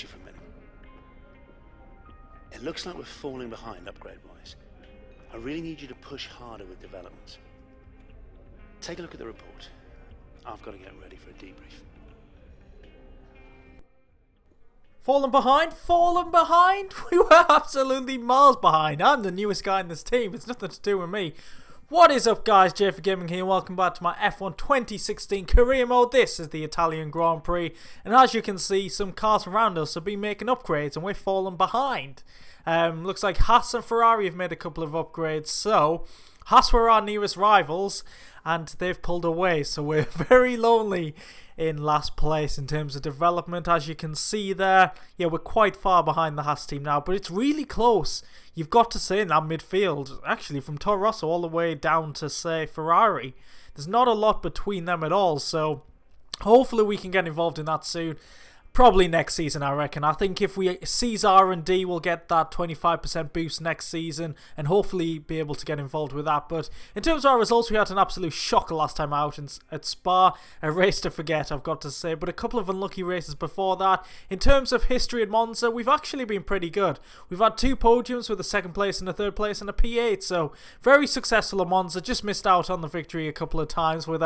you for a minute. It looks like we're falling behind upgrade-wise. I really need you to push harder with developments. Take a look at the report. I've got to get ready for a debrief. Fallen behind? Fallen behind? We were absolutely miles behind. I'm the newest guy in this team. It's nothing to do with me. What is up, guys? JayFerGaming here. Welcome back to my F1 2016 career mode. This is the Italian Grand Prix. And as you can see, some cars around us have been making upgrades and we're falling behind. Looks like Haas and Ferrari have made a couple of upgrades. So, Haas were our nearest rivals and they've pulled away. So we're very lonely in last place in terms of development. As you can see there, yeah, we're quite far behind the Haas team now, but it's really close. You've got to say in that midfield, actually from Toro Rosso all the way down to, say, Ferrari, there's not a lot between them at all, so hopefully we can get involved in that soon. Probably next season, I reckon. I think if we seize R&D, we'll get that 25% boost next season and hopefully be able to get involved with that. But in terms of our results, we had an absolute shocker last time out at Spa. A race to forget, I've got to say. But a couple of unlucky races before that. In terms of history at Monza, we've actually been pretty good. We've had 2 podiums with a 2nd place and a 3rd place and a P8. So very successful at Monza. Just missed out on the victory a couple of times with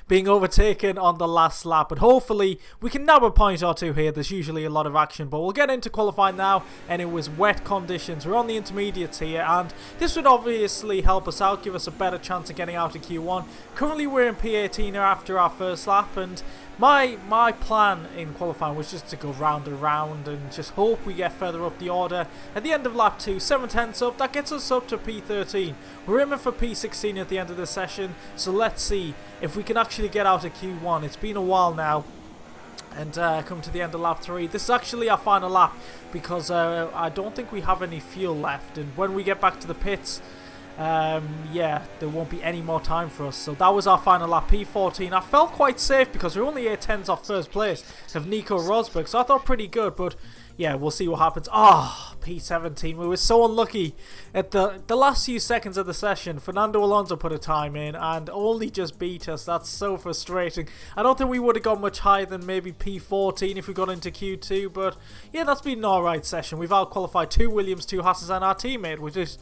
being overtaken on the last lap. But hopefully we can nab a point or two here. There's usually a lot of action, but we'll get into qualifying now, and it was wet conditions. We're on the intermediates here, and this would obviously help us out, give us a better chance of getting out in Q1. Currently we're in P18 after our first lap, and my plan in qualifying was just to go round and round and just hope we get further up the order. At the end of lap 2, 7/10 up, that gets us up to P13. We're aiming for P16 at the end of the session, so let's see if we can actually get out of Q1. It's been a while now. And come to the end of lap 3. This is actually our final lap because I don't think we have any fuel left. And when we get back to the pits, yeah, there won't be any more time for us. So that was our final lap, P14. I felt quite safe because we're only 8/10 off first place of Nico Rosberg. So I thought pretty good, but yeah, we'll see what happens. Ah, P17. We were so unlucky at the last few seconds of the session. Fernando Alonso put a time in and only just beat us. That's so frustrating. I don't think we would have gone much higher than maybe P14 if we got into Q2. But yeah, that's been an alright session. We've out-qualified 2 Williams, 2 Haas's and our teammate, which is...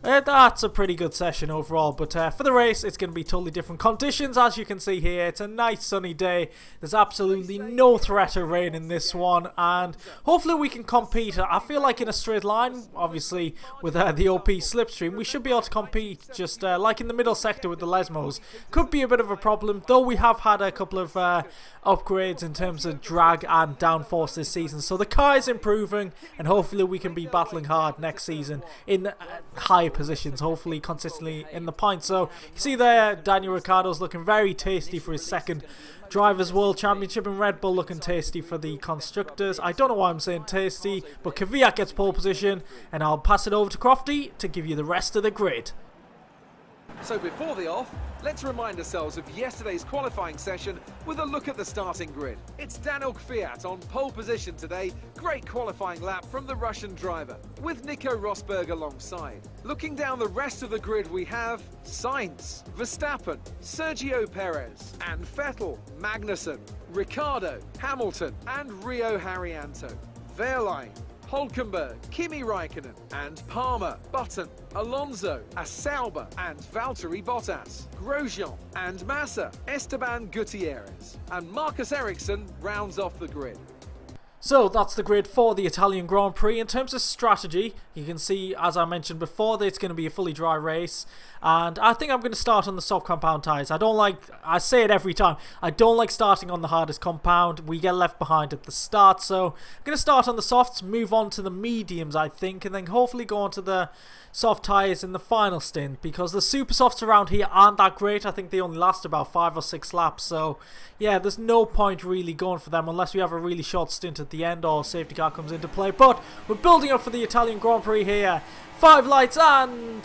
that's a pretty good session overall, but for the race it's going to be totally different conditions. As you can see here, it's a nice sunny day. There's absolutely no threat of rain in this one, and hopefully we can compete. I feel like in a straight line, obviously with the OP slipstream, we should be able to compete just like in the middle sector with the Lesmos. Could be a bit of a problem, though we have had a couple of upgrades in terms of drag and downforce this season, so the car is improving and hopefully we can be battling hard next season in high positions, hopefully consistently in the points. So you see there, Daniel Ricciardo's looking very tasty for his 2nd Drivers' World Championship, and Red Bull looking tasty for the Constructors. I don't know why I'm saying tasty, but Kvyat gets pole position, and I'll pass it over to Crofty to give you the rest of the grid. So before the off, let's remind ourselves of yesterday's qualifying session with a look at the starting grid. It's Daniel Kvyat on pole position today. Great qualifying lap from the Russian driver, with Nico Rosberg alongside. Looking down the rest of the grid, we have Sainz, Verstappen, Sergio Perez, and Vettel, Magnussen, Ricciardo, Hamilton, and Rio Haryanto. Wehrlein, Hülkenberg, Kimi Raikkonen, and Palmer, Button, Alonso, Sauber, and Valtteri Bottas, Grosjean and Massa, Esteban Gutierrez, and Marcus Ericsson rounds off the grid. So that's the grid for the Italian Grand Prix. In terms of strategy, you can see, as I mentioned before, that it's going to be a fully dry race. And I think I'm going to start on the soft compound tyres. I say it every time, I don't like starting on the hardest compound. We get left behind at the start. So I'm going to start on the softs, move on to the mediums, I think, and then hopefully go on to the soft tyres in the final stint, because the super softs around here aren't that great. I think they only last about 5 or 6 laps, so yeah, there's no point really going for them unless we have a really short stint at the end or safety car comes into play. But we're building up for the Italian Grand Prix here. 5 lights and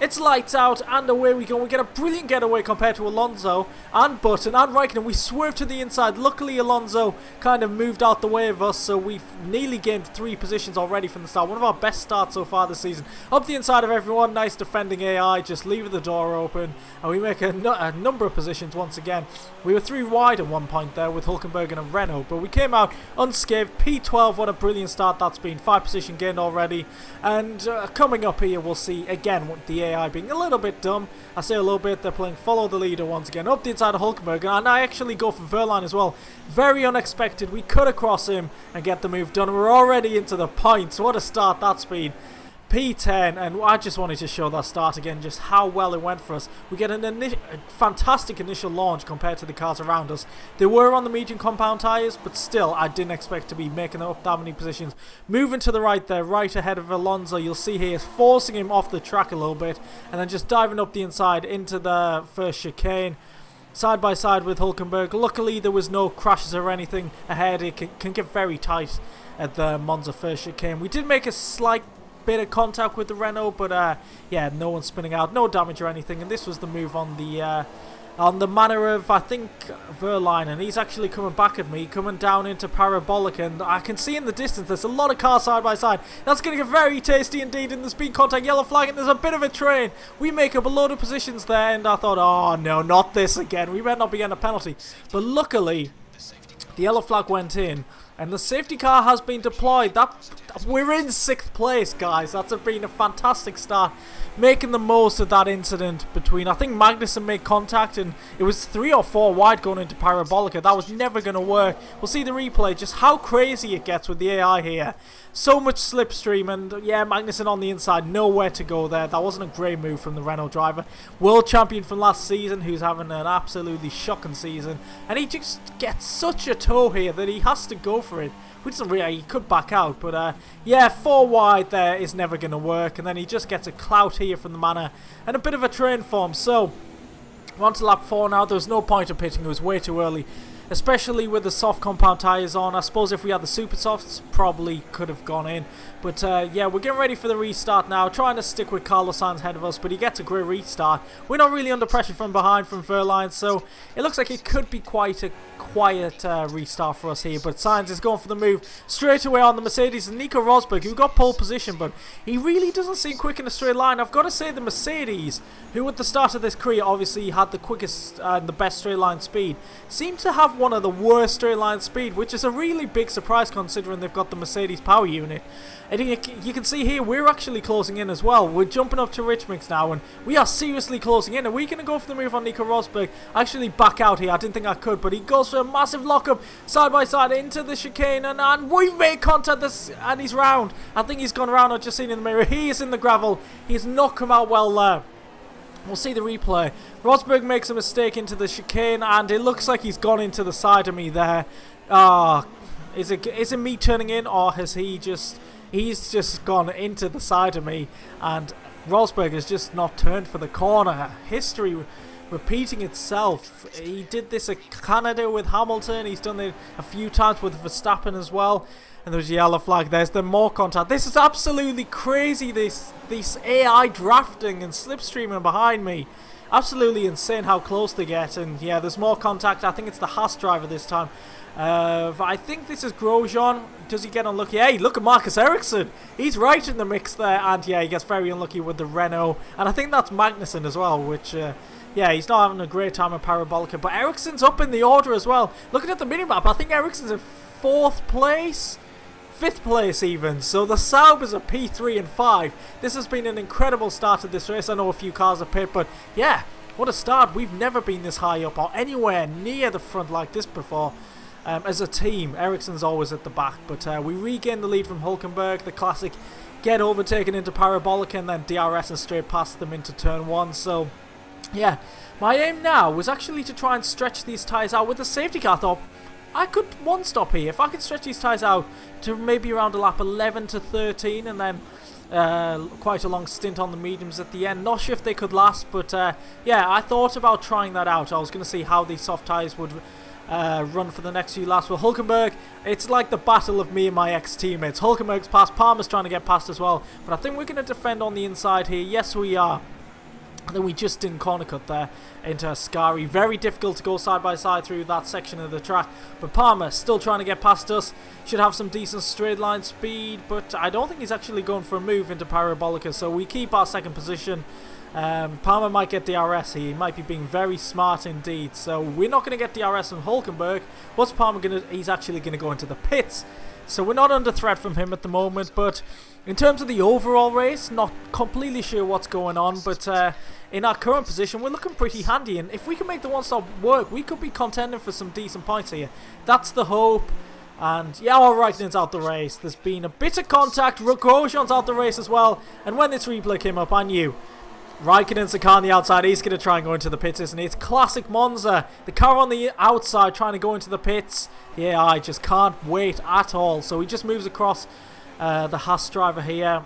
It's lights out, and away we go. We get a brilliant getaway compared to Alonso and Button and Raikkonen. We swerve to the inside. Luckily, Alonso kind of moved out the way of us, so we've nearly gained 3 positions already from the start. One of our best starts so far this season. Up the inside of everyone. Nice defending AI, just leaving the door open, and we make a number of positions once again. We were 3 wide at one point there with Hulkenberg and Renault, but we came out unscathed. P12, what a brilliant start that's been. 5 position gained already, and coming up here, we'll see again what the AI being a little bit dumb. I say a little bit, they're playing follow the leader once again. Up the inside of Hulkenberg, and I actually go for Verline as well. Very unexpected. We cut across him and get the move done. We're already into the points. What a start that's been. P10, and I just wanted to show that start again, just how well it went for us. We get a fantastic initial launch compared to the cars around us. They were on the medium compound tyres, but still, I didn't expect to be making up that many positions. Moving to the right there, right ahead of Alonso, you'll see he is forcing him off the track a little bit, and then just diving up the inside into the first chicane. Side by side with Hulkenberg. Luckily, there was no crashes or anything ahead. It can get very tight at the Monza first chicane. We did make a slight bit of contact with the Renault, but yeah, no one spinning out, no damage or anything. And this was the move on the manner of, I think, Verline, and he's actually coming back at me, coming down into Parabolic, and I can see in the distance there's a lot of cars side by side. That's going to get very tasty indeed, and there's been contact, yellow flag, and there's a bit of a train. We make up a load of positions there, and I thought, oh no, not this again. We better not be getting a penalty. But luckily, the yellow flag went in, and the safety car has been deployed. We're in 6th place, guys. That's been a fantastic start. Making the most of that incident between, I think Magnussen made contact, and it was 3 or 4 wide going into Parabolica. That was never going to work. We'll see the replay, just how crazy it gets with the AI here. So much slipstream, and yeah, Magnussen on the inside, nowhere to go there. That wasn't a great move from the Renault driver. World champion from last season, who's having an absolutely shocking season, and he just gets such a toe here that he has to go for it. Which isn't really, he could back out, but yeah, 4 wide there is never going to work, and then he just gets a clout here from the manor, and a bit of a train form. So, we're on to lap 4 now. There was no point of pitting, it was way too early, especially with the soft compound tyres on. I suppose if we had the super softs, probably could have gone in. But yeah, we're getting ready for the restart now, trying to stick with Carlos Sainz ahead of us, but he gets a great restart. We're not really under pressure from behind from Verline, so it looks like it could be quite a quiet restart for us here. But Sainz is going for the move straight away on the Mercedes, and Nico Rosberg, who got pole position, but he really doesn't seem quick in a straight line. I've got to say, the Mercedes, who at the start of this career obviously had the quickest and the best straight line speed, seem to have one of the worst straight line speed, which is a really big surprise considering they've got the Mercedes power unit. And you can see here, we're actually closing in as well. We're jumping up to Rich Mix now, and we are seriously closing in. Are we going to go for the move on Nico Rosberg? Actually back out here. I didn't think I could, but he goes for a massive lockup side by side into the chicane, and we've made contact, and he's round. I think he's gone round. I've just seen in the mirror. He is in the gravel. He's not come out well there. We'll see the replay. Rosberg makes a mistake into the chicane, and it looks like he's gone into the side of me there. Is it me turning in, or has he's just gone into the side of me, and Rosberg has just not turned for the corner. History repeating itself. He did this at Canada with Hamilton. He's done it a few times with Verstappen as well. And there's a yellow flag. There's the more contact. This is absolutely crazy. This AI drafting and slipstreaming behind me. Absolutely insane how close they get. And yeah, there's more contact. I think it's the Haas driver this time. I think this is Grosjean. Does he get unlucky? Hey, look at Marcus Ericsson. He's right in the mix there. And yeah, he gets very unlucky with the Renault. And I think that's Magnussen as well, which yeah, he's not having a great time at Parabolica. But Ericsson's up in the order as well. Looking at the minimap, I think Ericsson's in 4th place. 5th place even. So the Saubers are P3 and 5. This has been an incredible start to this race. I know a few cars are pit, but yeah, what a start. We've never been this high up or anywhere near the front like this before. As a team, Ericsson's always at the back, but we regain the lead from Hulkenberg, the classic get overtaken into Parabolica, and then DRS and straight past them into turn 1. So yeah, my aim now was actually to try and stretch these tyres out with the safety car. I thought I could one stop here. If I could stretch these tyres out to maybe around a lap 11 to 13, and then quite a long stint on the mediums at the end. Not sure if they could last, but yeah, I thought about trying that out. I was going to see how these soft tyres would run for the next few laps. With Hulkenberg, it's like the battle of me and my ex-teammates. Hulkenberg's past, Palmer's trying to get past as well, but I think we're going to defend on the inside here. Yes, we are. And then we just didn't corner cut there into Ascari. Very difficult to go side by side through that section of the track. But Palmer still trying to get past us. Should have some decent straight line speed. But I don't think he's actually going for a move into Parabolica. So we keep our second position. Palmer might get DRS. He might be being very smart indeed. So we're not going to get DRS from Hulkenberg. What's Palmer going to... He's actually going to go into the pits. So we're not under threat from him at the moment. But in terms of the overall race, not completely sure what's going on. But in our current position, we're looking pretty handy. And if we can make the one-stop work, we could be contending for some decent points here. That's the hope. And yeah, all Raikkonen's out the race. There's been a bit of contact. Grosjean's out the race as well. And when this replay came up, I knew Raikkonen's the car on the outside. He's going to try and go into the pits, isn't he? It's classic Monza. The car on the outside trying to go into the pits. Yeah, I just can't wait at all. So he just moves across the Haas driver here.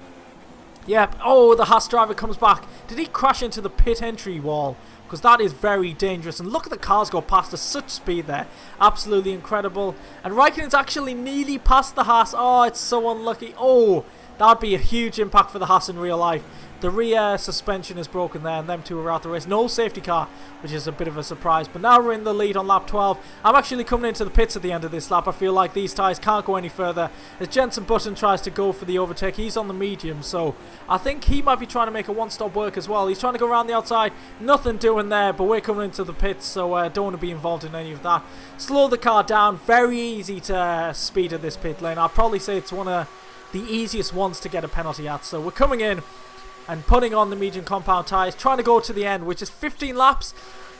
Yep. Oh, the Haas driver comes back. Did he crash into the pit entry wall? Because that is very dangerous. And look at the cars go past us. Such speed there. Absolutely incredible. And Raikkonen's actually nearly past the Haas. Oh, it's so unlucky. Oh, that would be a huge impact for the Haas in real life. The rear suspension is broken there, and them two are out the race. No safety car, which is a bit of a surprise. But now we're in the lead on lap 12. I'm actually coming into the pits at the end of this lap. I feel like these tyres can't go any further. As Jenson Button tries to go for the overtake, he's on the medium. So I think he might be trying to make a one-stop work as well. He's trying to go around the outside. Nothing doing there, but we're coming into the pits, so I don't want to be involved in any of that. Slow the car down. Very easy to speed at this pit lane. I'd probably say it's one of the easiest ones to get a penalty at. So we're coming in and putting on the medium compound tyres, trying to go to the end, which is 15 laps.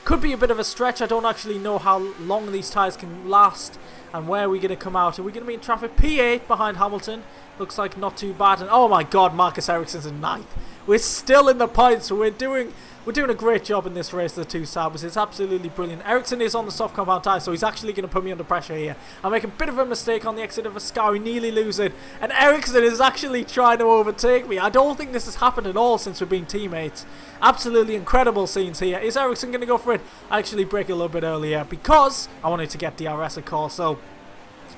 Could be a bit of a stretch. I don't actually know how long these tyres can last and where we're going to come out. Are we going to be in traffic? P8 behind Hamilton. Looks like not too bad. And oh my god, Marcus Ericsson's in 9th. We're still in the points. We're doing a great job in this race, the two Saubers. It's absolutely brilliant. Ericsson is on the soft compound tyre, so he's actually going to put me under pressure here. I make a bit of a mistake on the exit of Ascari, nearly lose it. And Ericsson is actually trying to overtake me. I don't think this has happened at all since we've been teammates. Absolutely incredible scenes here. Is Ericsson going to go for it? I actually break a little bit earlier because I wanted to get DRS, of course. So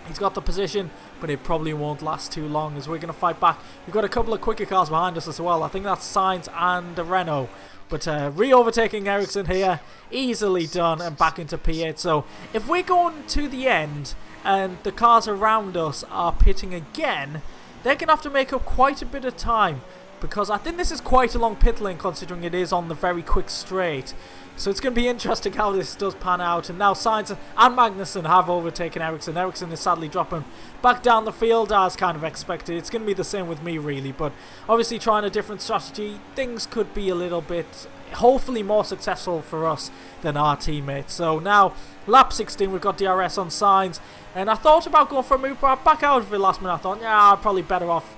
he's got the position, but it probably won't last too long as we're going to fight back. We've got a couple of quicker cars behind us as well. I think that's Sainz and Renault. But re-overtaking Ericsson here, easily done, and back into P8. So if we're going to the end and the cars around us are pitting again, they're going to have to make up quite a bit of time, because I think this is quite a long pit lane considering it is on the very quick straight. So it's going to be interesting how this does pan out. And now Sainz and Magnussen have overtaken Ericsson. Ericsson is sadly dropping back down the field as kind of expected. It's going to be the same with me really. But obviously trying a different strategy, things could be a little bit, hopefully more successful for us than our teammates. So now lap 16, we've got DRS on Sainz. And I thought about going for a move, but I back out of it last minute. I thought, yeah, I'm probably better off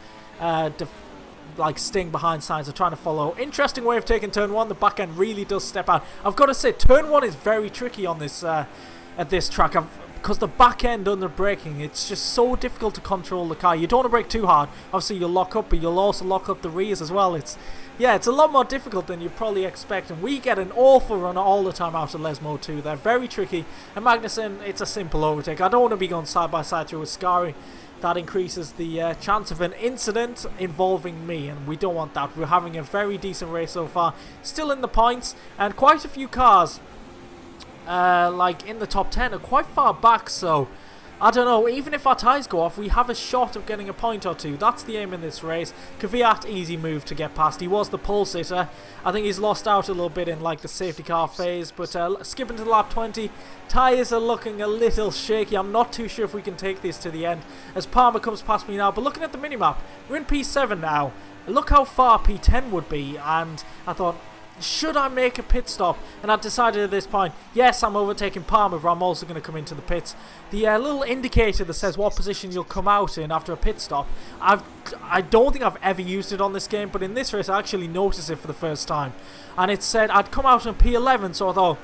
staying behind Sainz. Are trying to follow. Interesting way of taking turn 1. The back end really does step out. I've got to say, turn 1 is very tricky on this at this track because the back end under braking, it's just so difficult to control the car. You don't want to brake too hard. Obviously you'll lock up, but you'll also lock up the rears as well. It's a lot more difficult than you probably expect, and we get an awful run all the time out of Les Mode 2. They're very tricky, and Magnussen, it's a simple overtake. I don't want to be going side by side through Ascari. That increases the chance of an incident involving me, and we don't want that. We're having a very decent race so far, still in the points, and quite a few cars in the top 10 are quite far back. So I don't know, even if our tyres go off, we have a shot of getting a point or two. That's the aim in this race. Kvyat, easy move to get past. He was the pole sitter. I think he's lost out a little bit in the safety car phase. But skipping to lap 20, tyres are looking a little shaky. I'm not too sure if we can take this to the end as Palmer comes past me now. But looking at the minimap, we're in P7 now. Look how far P10 would be. And I thought, should I make a pit stop? And I decided at this point, yes, I'm overtaking Palmer, but I'm also going to come into the pits. The little indicator that says what position you'll come out in after a pit stop, I don't think I've ever used it on this game, but in this race I actually noticed it for the first time. And it said I'd come out in P11, so I thought,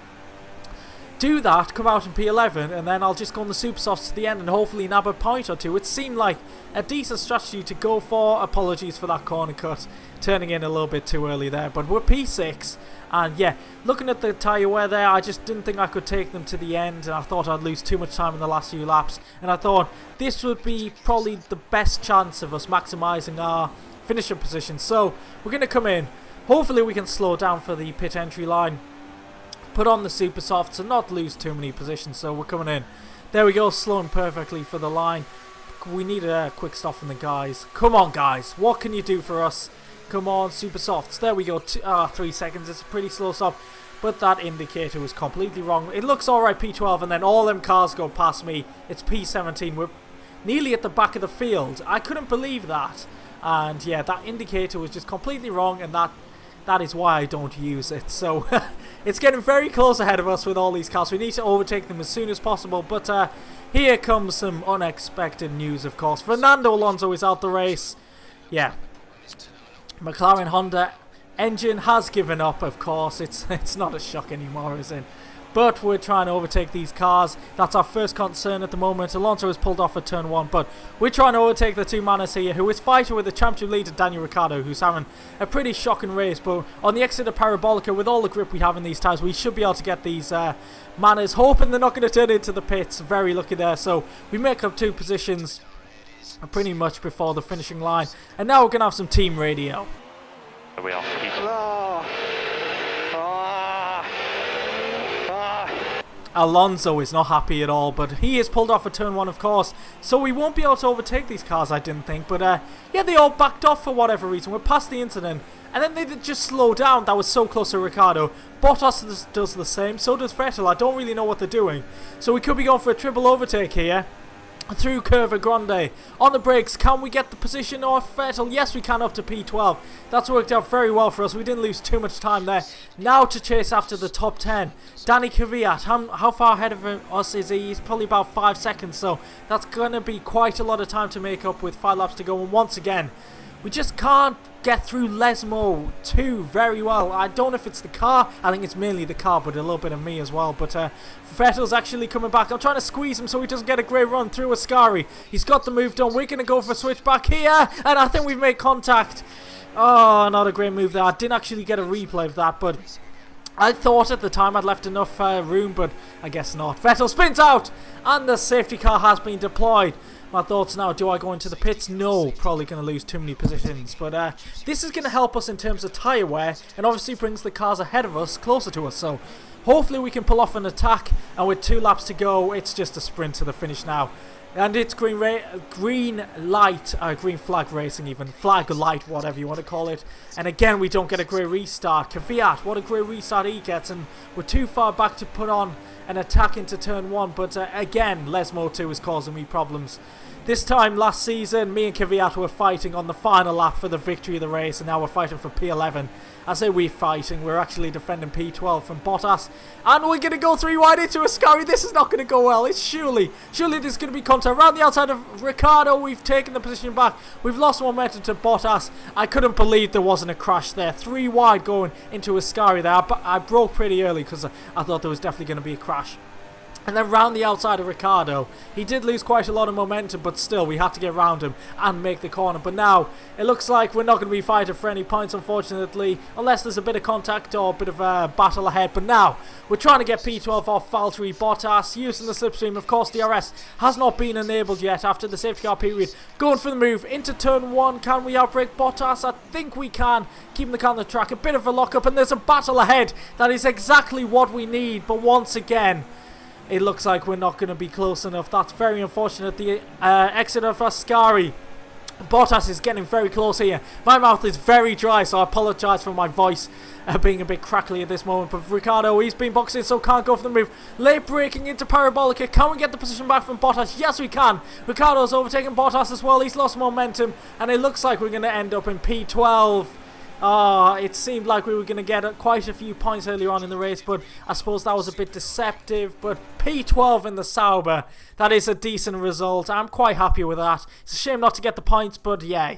do that, come out in P11, and then I'll just go on the super softs to the end and hopefully nab a point or two. It seemed like a decent strategy to go for. Apologies for that corner cut, turning in a little bit too early there, but we're P6, and yeah, looking at the tyre wear there, I just didn't think I could take them to the end, and I thought I'd lose too much time in the last few laps, and I thought this would be probably the best chance of us maximising our finishing position. So we're going to come in, Hopefully we can slow down for the pit entry line. Put on the super softs and not lose too many positions. So we're coming in. There we go, slowing perfectly for the line. We need a quick stop from the guys. Come on, guys. What can you do for us? Come on, super softs. There we go. 3 seconds. It's a pretty slow stop. But that indicator was completely wrong. It looks alright, P12, and then all them cars go past me. It's P17. We're nearly at the back of the field. I couldn't believe that. And yeah, that indicator was just completely wrong, and that is why I don't use it. So it's getting very close ahead of us with all these cars. We need to overtake them as soon as possible. But here comes some unexpected news, of course. Fernando Alonso is out the race. Yeah. McLaren Honda engine has given up, of course. It's not a shock anymore, is it? But we're trying to overtake these cars. That's our first concern at the moment. Alonso has pulled off at turn 1, but we're trying to overtake the two Manas here, who is fighting with the championship leader Daniel Ricciardo, who's having a pretty shocking race. But on the exit of Parabolica, with all the grip we have in these tyres, we should be able to get these Manas, hoping they're not going to turn into the pits. Very lucky there. So we make up 2 positions pretty much before the finishing line. And now we're going to have some team radio. We are. Alonso is not happy at all, but he is pulled off at turn 1, of course, so we won't be able to overtake these cars, I didn't think. But yeah, they all backed off for whatever reason. We're past the incident, and then they did just slow down. That was so close to Ricciardo. Bottas does the same, so does Vettel. I don't really know what they're doing, so we could be going for a triple overtake here through Curva Grande. On the brakes, can we get the position off Vettel? Yes, we can, up to P12. That's worked out very well for us. We didn't lose too much time there. Now to chase after the top 10. Danny Kvyat, how far ahead of us is he? He's probably about 5 seconds, so that's going to be quite a lot of time to make up with 5 laps to go. And once again, we just can't get through Lesmo 2 very well. I don't know if it's the car. I think it's mainly the car, but a little bit of me as well. But Vettel's actually coming back. I'm trying to squeeze him so he doesn't get a great run through Ascari. He's got the move done. We're going to go for a switch back here, and I think we've made contact. Oh, not a great move there. I didn't actually get a replay of that, but I thought at the time I'd left enough room, but I guess not. Vettel spins out, and the safety car has been deployed. My thoughts now, do I go into the pits? No, probably going to lose too many positions. But this is going to help us in terms of tyre wear, and obviously brings the cars ahead of us, closer to us. So hopefully we can pull off an attack, and with 2 laps to go, it's just a sprint to the finish now. And it's green flag racing even. Flag light, whatever you want to call it. And again, we don't get a great restart. Kvyat, what a great restart he gets. And we're too far back to put on an attack into turn 1. But again, Lesmo 2 is causing me problems. This time last season, me and Kvyat were fighting on the final lap for the victory of the race. And now we're fighting for P11. I say we're fighting, we're actually defending P12 from Bottas. And we're going to go 3 wide into Ascari. This is not going to go well. It's surely there's going to be contact. Around the outside of Ricciardo, we've taken the position back. We've lost momentum to Bottas. I couldn't believe there wasn't a crash there. 3 wide going into Ascari there. I broke pretty early because I thought there was definitely going to be a crash. And then round the outside of Ricciardo, he did lose quite a lot of momentum, but still, we had to get round him and make the corner. But now, it looks like we're not going to be fighting for any points, unfortunately, unless there's a bit of contact or a bit of a battle ahead. But now, we're trying to get P12 off Valtteri Bottas, using the slipstream. Of course, DRS has not been enabled yet after the safety car period. Going for the move into turn 1. Can we outbrake Bottas? I think we can. Keeping the car on the track. A bit of a lock-up, and there's a battle ahead. That is exactly what we need. But once again, it looks like we're not going to be close enough. That's very unfortunate. The exit of Ascari. Bottas is getting very close here. My mouth is very dry, so I apologise for my voice being a bit crackly at this moment. But Ricciardo, he's been boxed in, so can't go for the move. Late braking into Parabolica. Can we get the position back from Bottas? Yes, we can. Ricciardo's overtaken Bottas as well. He's lost momentum, and it looks like we're going to end up in P12. It seemed like we were going to get quite a few points earlier on in the race, but I suppose that was a bit deceptive. But P12 in the Sauber, that is a decent result. I'm quite happy with that. It's a shame not to get the points, but yeah,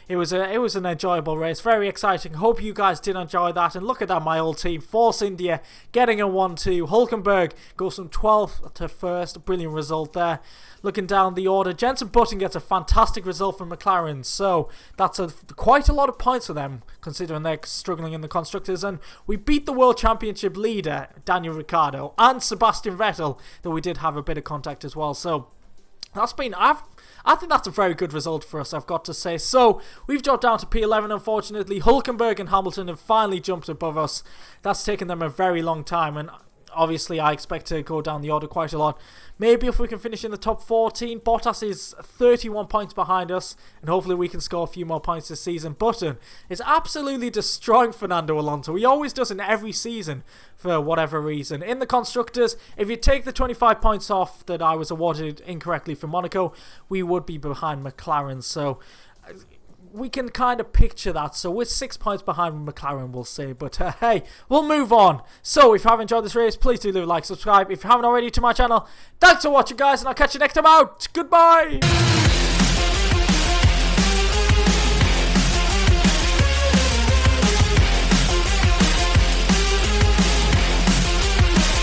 it was an enjoyable race, very exciting. Hope you guys did enjoy that. And look at that, my old team, Force India getting a 1-2. Hulkenberg goes from 12th to 1st, brilliant result there. Looking down the order, Jenson Button gets a fantastic result from McLaren, so that's quite a lot of points for them, considering they're struggling in the Constructors. And we beat the World Championship leader, Daniel Ricciardo, and Sebastian Vettel, though we did have a bit of contact as well. So I think that's a very good result for us, I've got to say. So, we've dropped down to P11, unfortunately. Hulkenberg and Hamilton have finally jumped above us. That's taken them a very long time, and obviously I expect to go down the order quite a lot. Maybe if we can finish in the top 14. Bottas is 31 points behind us, and hopefully we can score a few more points this season. Button is absolutely destroying Fernando Alonso. He always does in every season for whatever reason. In the Constructors, if you take the 25 points off that I was awarded incorrectly for Monaco, we would be behind McLaren. So we can kind of picture that. So we're 6 points behind McLaren, we'll say. But hey, we'll move on. So if you have enjoyed this race, please do leave a like, subscribe. If you haven't already to my channel, thanks for watching, guys, and I'll catch you next time out. Goodbye.